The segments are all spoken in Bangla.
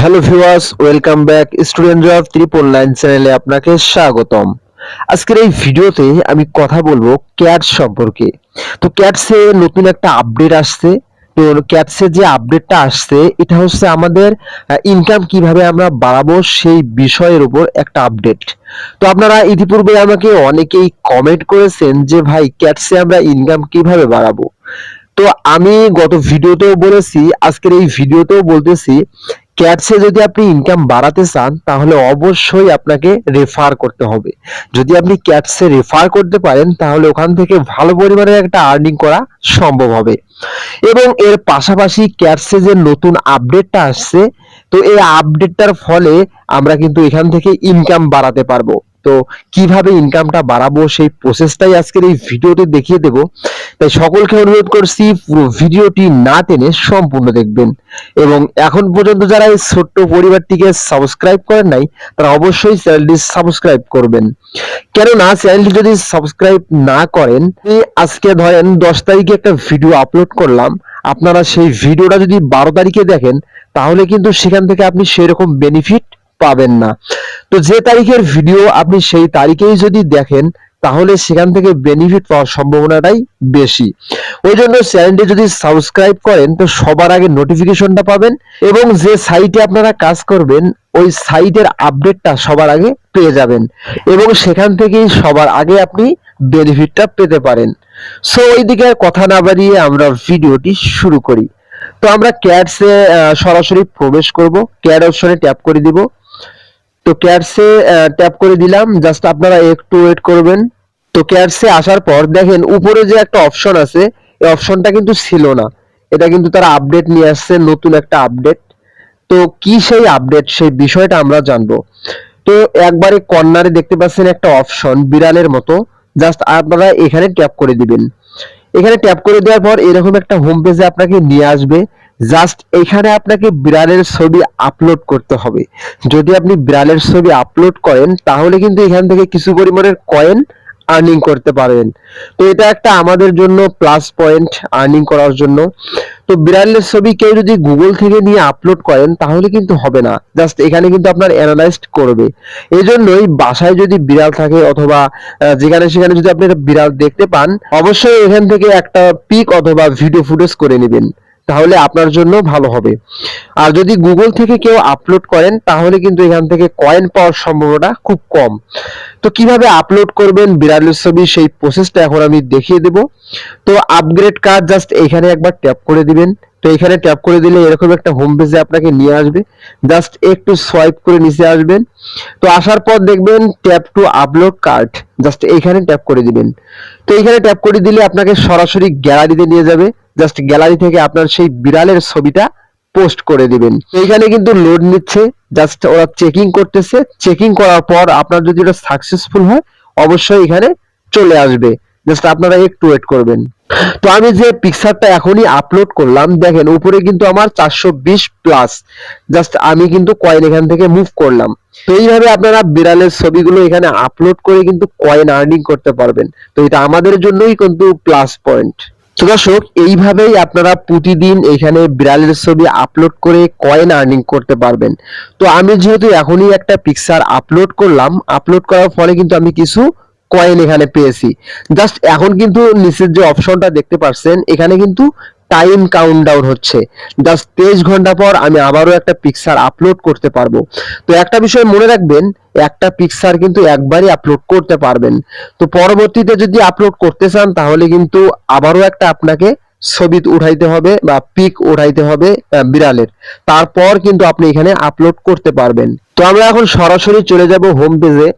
Hello viewers, welcome back student job 399 চ্যানেলে আপনাকে স্বাগতম। আজকের এই ভিডিওতে আমি কথা বলবো ক্যাটস সম্পর্কে। তো ক্যাটসে নতুন একটা আপডেট আসছে। তো ক্যাটসে যে আপডেটটা আসছে এটা হচ্ছে আমাদের ইনকাম কিভাবে আমরা বাড়াবো সেই বিষয়ের উপর একটা আপডেট। তো আপনারা ইতিপূর্বে আমাকে অনেকেই কমেন্ট করেছেন যে ভাই ক্যাটসে আমরা ইনকাম কিভাবে বাড়াবো। তো আমি গত ভিডিওতেও বলেছি, আজকের এই ভিডিওতেও বলতেছি, ক্যাটসে যদি আপনি ইনকাম বাড়াতে চান তাহলে অবশ্যই আপনাকে রেফার করতে হবে। যদি আপনি ক্যাটসে রেফার করতে পারেন তাহলে ওখান থেকে ভালো পরিমাণের একটা আর্নিং করা সম্ভব হবে। এবং এর পাশাপাশি ক্যাটসে যে নতুন আপডেটটা আসছে, তো এই আপডেটটার ফলে আমরা কিন্তু এখান থেকে ইনকাম বাড়াতে পারবো। তো কিভাবে ইনকামটা বাড়াবো সেই প্রসেসটাই আজকের এই ভিডিওতে দেখিয়ে দেব। তাই সকলকে অনুরোধ করছি পুরো ভিডিওটি না টেনে সম্পূর্ণ দেখবেন। এবং এখন পর্যন্ত যারা এই ছোট্ট পরিবারটিকে সাবস্ক্রাইব করেন নাই তারা অবশ্যই চ্যানেলটি সাবস্ক্রাইব করবেন। কেননা চ্যানেলটি যদি সাবস্ক্রাইব না করেন, আজকে ধরেন 10 তারিখে একটা ভিডিও আপলোড করলাম, আপনারা সেই ভিডিওটা যদি 12 তারিখে দেখেন তাহলে কিন্তু সেখান থেকে আপনি সেরকম বেনিফিট পাবেন না। তো যে তারিখের ভিডিও আপনি সেই তারিখেই যদি দেখেন তাহলে সেখান থেকে বেনিফিট পাওয়ার সম্ভাবনাটাই বেশি। ওই জন্য চ্যানেলটি যদি সাবস্ক্রাইব করেন তো সবার আগে নোটিফিকেশনটা পাবেন এবং যে সাইটে আপনারা কাজ করবেন ওই সাইটের আপডেটটা সবার আগে পেয়ে যাবেন এবং সেখান থেকেই সবার আগে আপনি বেনিফিটটা পেতে পারেন। সো ওইদিকে আর কথা না বাড়িয়ে আমরা ভিডিওটি শুরু করি। তো আমরা ক্যাটসে সরাসরি প্রবেশ করব, ক্যাট অপশনে ট্যাপ করে দিব। তো ক্যাটসে ট্যাপ করে দিলাম, জাস্ট আপনারা একটু ওয়েট করবেন। তো ক্যাটসে আসার পর দেখেন উপরে যে একটা অপশন আছে, এই অপশনটা কিন্তু ছিল না, এটা কিন্তু তারা আপডেট নিয়ে আসছে, নতুন একটা আপডেট। তো কি সেই আপডেট সেই বিষয়টা আমরা জানবো। তো একবারে কর্নারে দেখতে পাচ্ছেন একটা অপশন বিড়ালের মতো, জাস্ট আপনারা এখানে ট্যাপ করে দিবেন। এখানে ট্যাপ করে দেওয়ার পর এরকম একটা হোম পেজে আপনাকে নিয়ে আসবে। জাস্ট এখানে আপনাকে বিড়ালের ছবি আপলোড করতে হবে। যদি আপনি বিড়ালের ছবি আপলোড করেন তাহলে কিন্তু এখান থেকে কিছু পরিমাণের কয়েন আর্নিং করতে পারবেন। তো এটা একটা আমাদের জন্য প্লাস পয়েন্ট আর্নিং করার জন্য। তো বিড়ালের ছবি কেউ যদি গুগল থেকে নিয়ে আপলোড করেন তাহলে কিন্তু হবে না, জাস্ট এখানে কিন্তু আপনার অ্যানালাইজড করবে। এই জন্যই বাসায় যদি বিড়াল থাকে অথবা যেখানে সেখানে যদি আপনি একটা বিড়াল দেখতে পান অবশ্যই এখান থেকে একটা পিক অথবা ভিডিও ফুটেজ করে নেবেন, তাহলে আপনার জন্য ভালো হবে। আর যদি গুগল থেকে কেউ আপলোড করেন তাহলে কিন্তু এখান থেকে কয়েন পাওয়ার সম্ভাবনা খুব কম। তো কিভাবে আপলোড করবেন বিড়ালের ছবি সেই প্রসেসটা এখন আমি দেখিয়ে দেব। তো আপগ্রেড কার্ড জাস্ট এখানে একবার ট্যাপ করে দিবেন। তো এখানে ট্যাপ করে দিলে এরকম একটা হোম পেজে আপনাকে নিয়ে আসবে, জাস্ট একটু সোয়াইপ করে নিচে আসবেন। তো আসার পর দেখবেন tap two upload card, just এখানে ট্যাপ করে দিবেন। তো এখানে ট্যাপ করে দিলে আপনাকে সরাসরি গ্যালারিতে নিয়ে যাবে, জাস্ট গ্যালারি থেকে আপনার সেই বিড়ালের ছবিটা পোস্ট করে দিবেন। এইখানে কিন্তু লোড নিচ্ছে, জাস্ট ওরা চেকিং করতেছে, চেকিং করার পর আপনার যদি এটা সাকসেসফুল হয় অবশ্যই এখানে চলে আসবে, জাস্ট আপনারা একটু ওয়েট করবেন। তো আমি যে পিকচারটা এখনই আপলোড করলাম দেখেন উপরে কিন্তু আমার 420 প্লাস, জাস্ট আমি কিন্তু কয়েন এখান থেকে মুভ করলাম। তো এইভাবে আপনারা বিড়ালের ছবিগুলো এখানে আপলোড করে কিন্তু কয়েন আর্নিং করতে পারবেন। তো এটা আমাদের জন্যই কিন্তু প্লাস পয়েন্ট। তো দর্শক এইভাবেই আপনারা প্রতিদিন এখানে বিড়ালের ছবি আপলোড করে কয়েন আর্নিং করতে পারবেন। তো আমি যেহেতু এখনই একটা পিকচার আপলোড করলাম, আপলোড করার ফলে কিন্তু আমি কিছু কয়েন এখানে পেয়েছি। জাস্ট এখন কিন্তু নিচের যে অপশনটা দেখতে পাচ্ছেন এখানে কিন্তু টাইম কাউন্টডাউন হচ্ছে, জাস্ট 23 ঘন্টা পর আমি আবারও একটা পিকচার আপলোড করতে পারবো। তো একটা বিষয় মনে রাখবেন, একটা পিকচার কিন্তু একবারই আপলোড করতে পারবেন। তো পরবর্তীতে যদি আপলোড করতে চান তাহলে কিন্তু আবারও একটা আপনাকে ছবি উঠাইতে হবে বা পিক উঠাইতে হবে বিড়ালের, তারপর কিন্তু আপনি এখানে আপলোড করতে পারবেন। তো আমরা এখন সরাসরি চলে যাব হোম পেজে।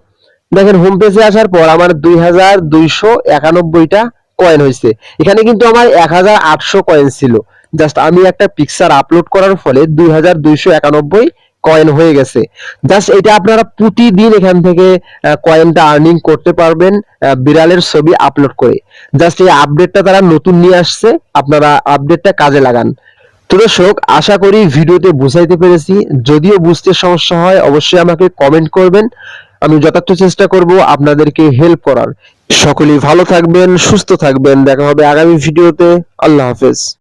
দেখেন হোম পেজে আসার পর আমার 2291টা কয়েন হয়েছে। এখানে কিন্তু আমার 1800 কয়েন ছিল, জাস্ট আমি একটা পিকচার আপলোড করার ফলে 2291 কয়েন হয়ে গেছে। জাস্ট এটা আপনারা প্রতিদিন এখান থেকে কয়েনটা আর্নিং করতে পারবেন বিড়ালের ছবি আপলোড করে। জাস্ট এই আপডেটটা তারা নতুন নিয়ে আসছে, আপনারা আপডেটটা কাজে লাগান। তো দর্শক আশা করি ভিডিওতে বুঝাইতে পেরেছি। যদিও বুঝতে সমস্যা হয় অবশ্যই আমাকে কমেন্ট করবেন, আমি যথার্থ চেষ্টা করব আপনাদেরকে হেল্প করার। সকলেই ভালো থাকবেন, সুস্থ থাকবেন, দেখা হবে আগামী ভিডিওতে। আল্লাহ হাফেজ।